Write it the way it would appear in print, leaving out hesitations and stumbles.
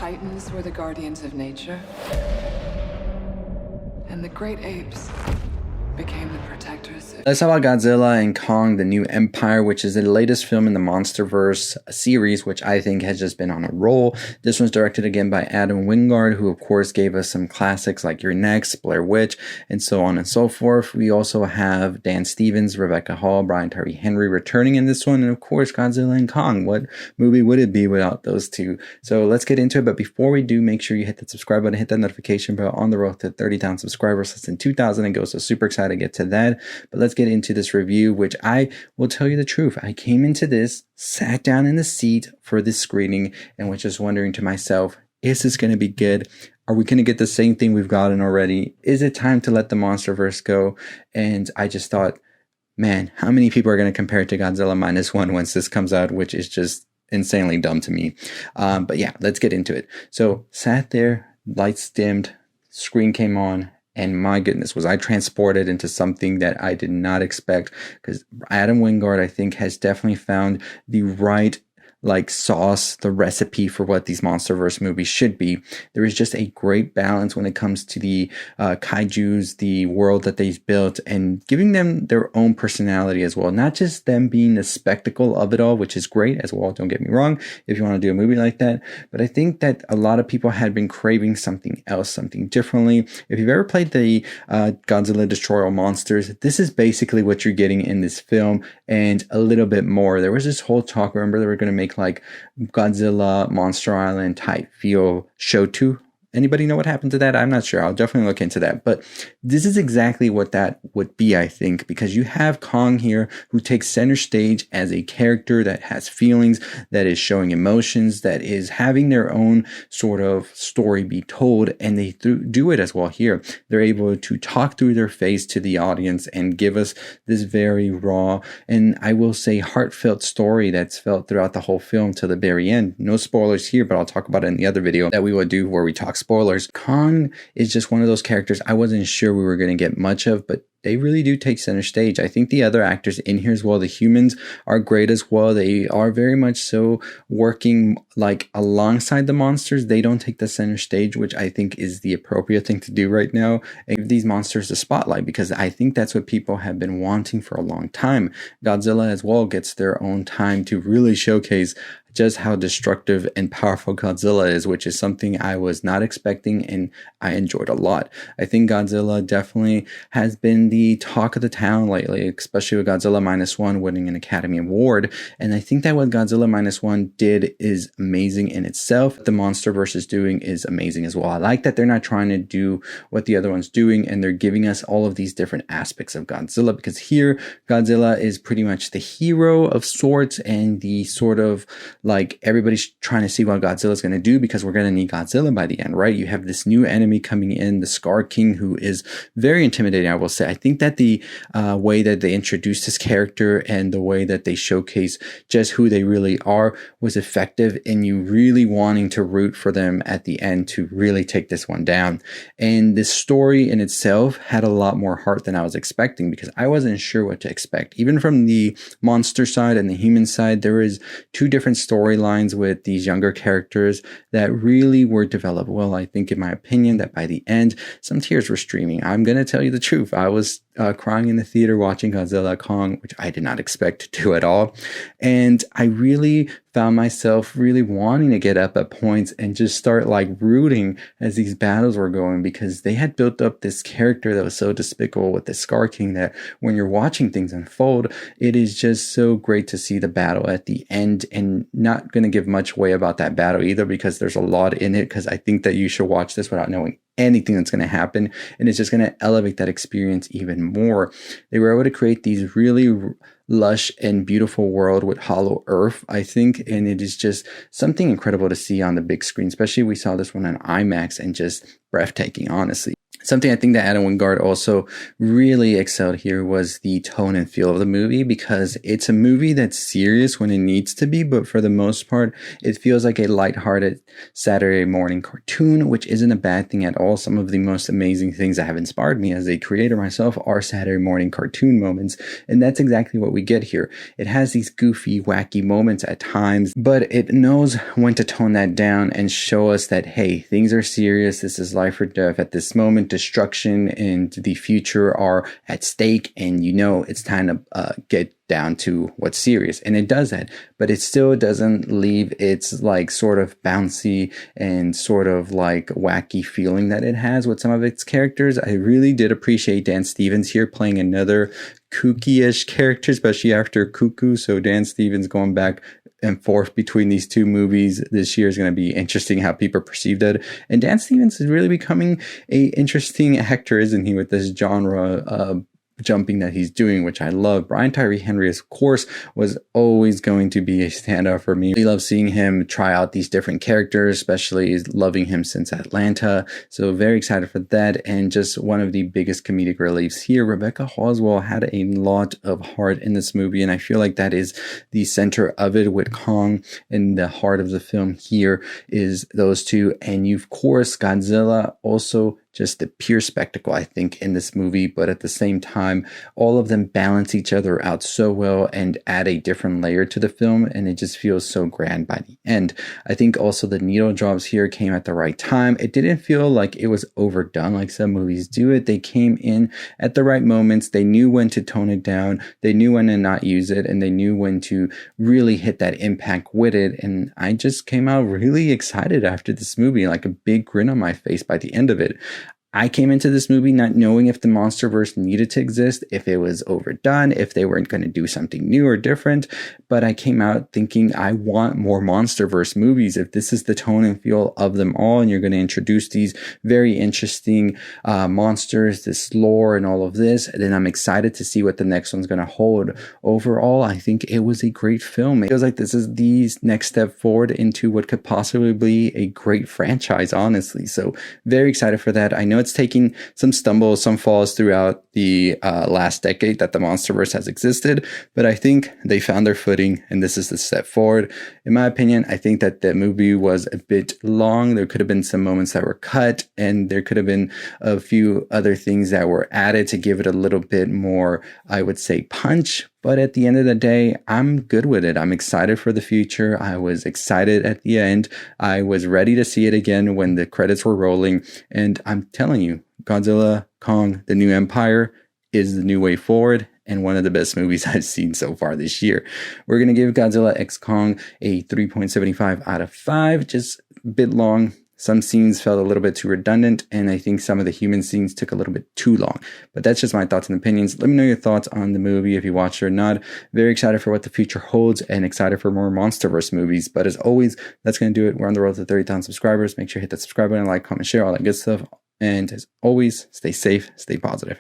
Titans were the guardians of nature, and the great apes became the protectors of... Let's talk about Godzilla and Kong, the New Empire, which is the latest film in the MonsterVerse series, which I think has just been on a roll. This one's directed again by Adam Wingard, who of course gave us some classics like You're Next, Blair Witch, and so on and so forth. We also have Dan Stevens, Rebecca Hall, Brian Tyree Henry returning in this one, and of course Godzilla and Kong. What movie would it be without those two? So let's get into it, but before we do, make sure you hit that subscribe button, hit that notification bell. On the road to 30,000 subscribers, less than 2,000 and go, so super excited to get to that. But let's get into this review, which I will tell you the truth. I came into this, sat down in the seat for this screening, and was just wondering to myself, is this going to be good? Are we going to get the same thing we've gotten already? Is it time to let the MonsterVerse go? And I just thought, man, how many people are going to compare it to Godzilla -1 once this comes out, which is just insanely dumb to me. But yeah, let's get into it. So sat there, lights dimmed, screen came on, and my goodness, was I transported into something that I did not expect, because Adam Wingard, I think, has definitely found the right sauce, the recipe for what these MonsterVerse movies should be. There is just a great balance when it comes to the kaijus, the world that they've built, and giving them their own personality as well. Not just them being the spectacle of it all, which is great as well, don't get me wrong, if you want to do a movie like that. But I think that a lot of people had been craving something else, something differently. If you've ever played the Godzilla Destroy All Monsters, this is basically what you're getting in this film, and a little bit more. There was this whole talk, remember, they were going to make like Godzilla Monster Island type feel show 2. Anybody know what happened to that? I'm not sure. I'll definitely look into that. But this is exactly what that would be, I think, because you have Kong here who takes center stage as a character that has feelings, that is showing emotions, that is having their own sort of story be told, and they do it as well here. They're able to talk through their face to the audience and give us this very raw and, I will say, heartfelt story that's felt throughout the whole film to the very end. No spoilers here, but I'll talk about it in the other video that we will do where we talk spoilers. Kong is just one of those characters I wasn't sure we were going to get much of, but they really do take center stage. I think the other actors in here as well, the humans, are great as well. They are very much so working like alongside the monsters. They don't take the center stage, which I think is the appropriate thing to do right now, and give these monsters the spotlight, because I think that's what people have been wanting for a long time. Godzilla as well gets their own time to really showcase just how destructive and powerful Godzilla is, which is something I was not expecting and I enjoyed a lot. I think Godzilla definitely has been the talk of the town lately, especially with Godzilla -1 winning an Academy Award. And I think that what Godzilla -1 did is amazing in itself. What the MonsterVerse is doing is amazing as well. I like that they're not trying to do what the other one's doing, and they're giving us all of these different aspects of Godzilla, because here Godzilla is pretty much the hero of sorts, and the sort of like everybody's trying to see what Godzilla's going to do, because we're going to need Godzilla by the end, right? You have this new enemy coming in, the Scar King, who is very intimidating, I will say. I think that the way that they introduced this character and the way that they showcase just who they really are was effective in you really wanting to root for them at the end to really take this one down. And this story in itself had a lot more heart than I was expecting, because I wasn't sure what to expect. Even from the monster side and the human side, there is two different storylines with these younger characters that really were developed well. I think, in my opinion, that by the end, some tears were streaming. I'm going to tell you the truth. I was crying in the theater watching Godzilla Kong, which I did not expect to do at all. And I really found myself really wanting to get up at points and just start like rooting as these battles were going, because they had built up this character that was so despicable with the Scar King that when you're watching things unfold, it is just so great to see the battle at the end. And not going to give much away about that battle either, because there's a lot in it, because I think that you should watch this without knowing anything that's going to happen, and it's just going to elevate that experience even more. They were able to create these really lush and beautiful world with Hollow Earth, I think, and it is just something incredible to see on the big screen, especially we saw this one on IMAX, and just breathtaking, honestly. Something I think that Adam Wingard also really excelled here was the tone and feel of the movie, because it's a movie that's serious when it needs to be, but for the most part, it feels like a lighthearted Saturday morning cartoon, which isn't a bad thing at all. Some of the most amazing things that have inspired me as a creator myself are Saturday morning cartoon moments, and that's exactly what we get here. It has these goofy, wacky moments at times, but it knows when to tone that down and show us that, hey, things are serious. This is life or death at this moment. Destruction and the future are at stake, and it's time to get down to what's serious. And it does that, but it still doesn't leave its like sort of bouncy and sort of like wacky feeling that it has with some of its characters. I really did appreciate Dan Stevens here playing another kooky-ish character, especially after Cuckoo. So Dan Stevens going back and forth between these two movies this year is going to be interesting how people perceive that. And Dan Stevens is really becoming a interesting actor, isn't he, with this genre jumping that he's doing, which I love. Brian Tyree Henry, of course, was always going to be a standout for me. We love seeing him try out these different characters, especially loving him since Atlanta. So very excited for that. And just one of the biggest comedic reliefs here. Rebecca Hallswell had a lot of heart in this movie, and I feel like that is the center of it with Kong, and the heart of the film here is those two. And of course, Godzilla, also just the pure spectacle, I think, in this movie, but at the same time, all of them balance each other out so well and add a different layer to the film, and it just feels so grand by the end. I think also the needle drops here came at the right time. It didn't feel like it was overdone like some movies do it. They came in at the right moments. They knew when to tone it down. They knew when to not use it, and they knew when to really hit that impact with it. And I just came out really excited after this movie, like a big grin on my face by the end of it. I came into this movie not knowing if the MonsterVerse needed to exist, if it was overdone, if they weren't going to do something new or different, but I came out thinking I want more MonsterVerse movies. If this is the tone and feel of them all, and you're going to introduce these very interesting monsters, this lore and all of this, then I'm excited to see what the next one's going to hold. Overall, I think it was a great film. It feels like this is the next step forward into what could possibly be a great franchise, honestly. So very excited for that. I know it's taking some stumbles, some falls throughout the last decade that the MonsterVerse has existed, but I think they found their footing, and this is the step forward. In my opinion, I think that the movie was a bit long. There could have been some moments that were cut, and there could have been a few other things that were added to give it a little bit more, I would say, punch. But at the end of the day, I'm good with it. I'm excited for the future. I was excited at the end. I was ready to see it again when the credits were rolling. And I'm telling you, Godzilla, Kong, The New Empire is the new way forward, and one of the best movies I've seen so far this year. We're going to give Godzilla X Kong a 3.75 out of 5. Just a bit long. Some scenes felt a little bit too redundant, and I think some of the human scenes took a little bit too long. But that's just my thoughts and opinions. Let me know your thoughts on the movie if you watched it or not. Very excited for what the future holds, and excited for more MonsterVerse movies. But as always, that's going to do it. We're on the road to 30,000 subscribers. Make sure you hit that subscribe button, like, comment, share, all that good stuff. And as always, stay safe, stay positive.